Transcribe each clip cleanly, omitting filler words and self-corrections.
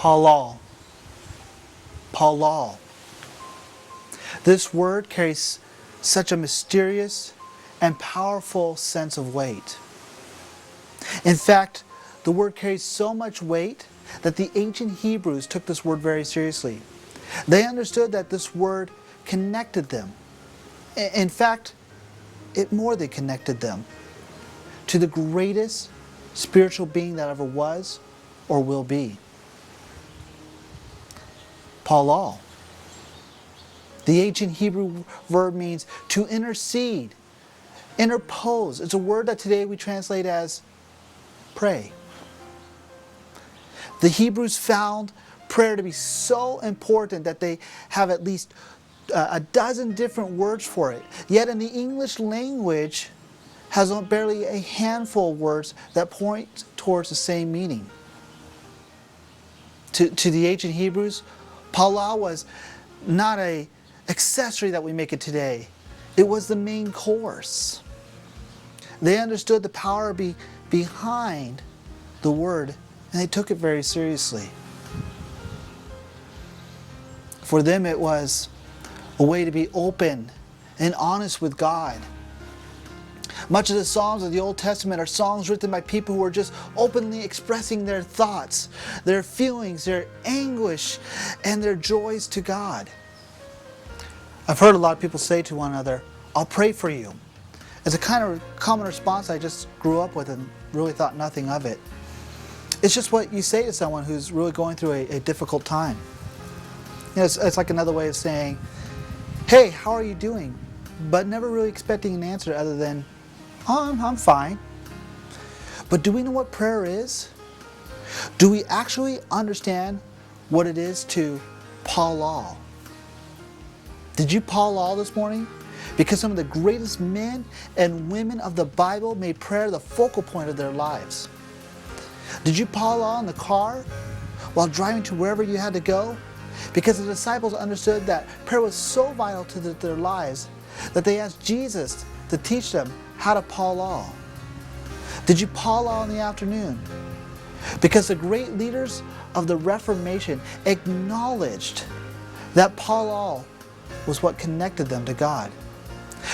Palal. Palal. This word carries such a mysterious and powerful sense of weight. In fact, the word carries so much weight that the ancient Hebrews took this word very seriously. They understood that this word connected them. In fact, it more than connected them to the greatest spiritual being that ever was or will be. Palal. The ancient Hebrew verb means to intercede, interpose. It's a word that today we translate as pray. The Hebrews found prayer to be so important that they have at least a dozen different words for it. Yet in the English language has barely a handful of words that point towards the same meaning. To the ancient Hebrews, Palal was not an accessory that we make it today. It was the main course. They understood the power behind the word, and they took it very seriously. For them it was a way to be open and honest with God. Much of the Psalms of the Old Testament are songs written by people who are just openly expressing their thoughts, their feelings, their anguish, and their joys to God. I've heard a lot of people say to one another, "I'll pray for you." It's a kind of common response I just grew up with and really thought nothing of it. It's just what you say to someone who's really going through a difficult time. You know, it's like another way of saying, "Hey, how are you doing?" But never really expecting an answer other than, "Oh, I'm fine." But do we know what prayer is? Do we actually understand what it is to Palal? Did you Palal this morning? Because some of the greatest men and women of the Bible made prayer the focal point of their lives. Did you Palal in the car while driving to wherever you had to go? Because the disciples understood that prayer was so vital to their lives that they asked Jesus to teach them how to Palal. Did you Palal in the afternoon? Because the great leaders of the Reformation acknowledged that Palal was what connected them to God.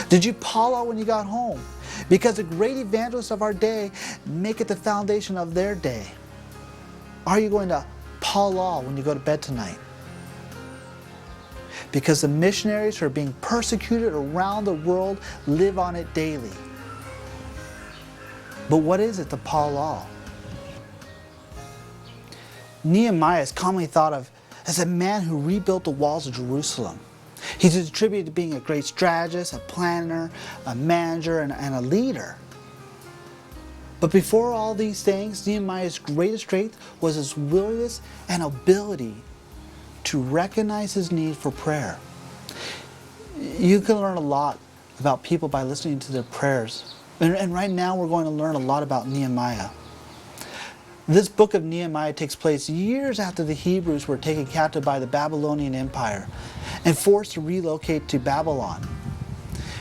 Did you Palal when you got home? Because the great evangelists of our day make it the foundation of their day. Are you going to Palal when you go to bed tonight? Because the missionaries who are being persecuted around the world live on it daily. But what is it to Palal? Nehemiah is commonly thought of as a man who rebuilt the walls of Jerusalem. He's attributed to being a great strategist, a planner, a manager, and a leader. But before all these things, Nehemiah's greatest strength was his willingness and ability to recognize his need for prayer. You can learn a lot about people by listening to their prayers. And right now we're going to learn a lot about Nehemiah. This book of Nehemiah takes place years after the Hebrews were taken captive by the Babylonian Empire and forced to relocate to Babylon.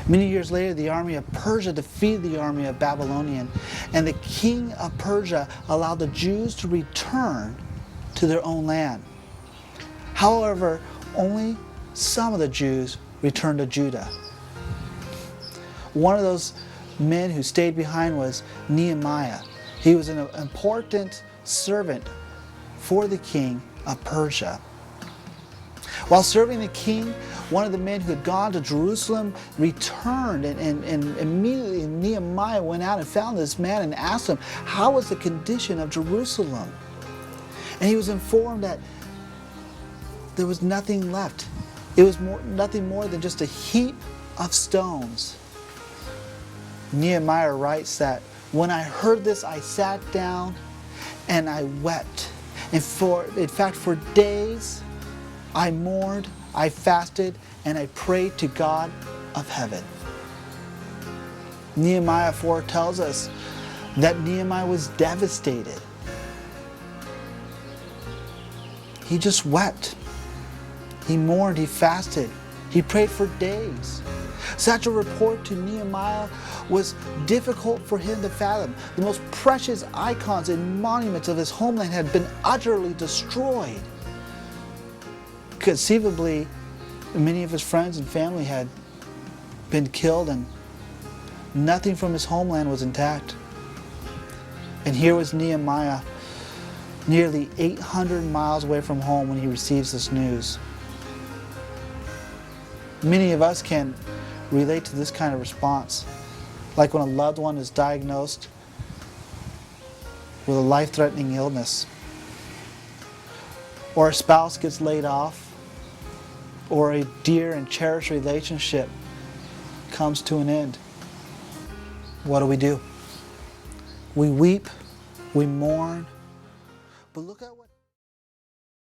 Many years later, the army of Persia defeated the army of Babylonian, and the king of Persia allowed the Jews to return to their own land. However, only some of the Jews returned to Judah. One of those men who stayed behind was Nehemiah. He was an important servant for the king of Persia. While serving the king, one of the men who had gone to Jerusalem returned, and immediately Nehemiah went out and found this man and asked him, how was the condition of Jerusalem? And he was informed that there was nothing left. It was nothing more than just a heap of stones. Nehemiah writes that, when I heard this, I sat down and I wept. In fact, for days, I mourned, I fasted, and I prayed to God of heaven. Nehemiah 4 tells us that Nehemiah was devastated. He just wept. He mourned, he fasted, he prayed for days. Such a report to Nehemiah was difficult for him to fathom. The most precious icons and monuments of his homeland had been utterly destroyed. Conceivably, many of his friends and family had been killed, and nothing from his homeland was intact. And here was Nehemiah, nearly 800 miles away from home, when he receives this news. Many of us can relate to this kind of response, like when a loved one is diagnosed with a life-threatening illness, or a spouse gets laid off, or a dear and cherished relationship comes to an end. What do? We weep, we mourn, but look at what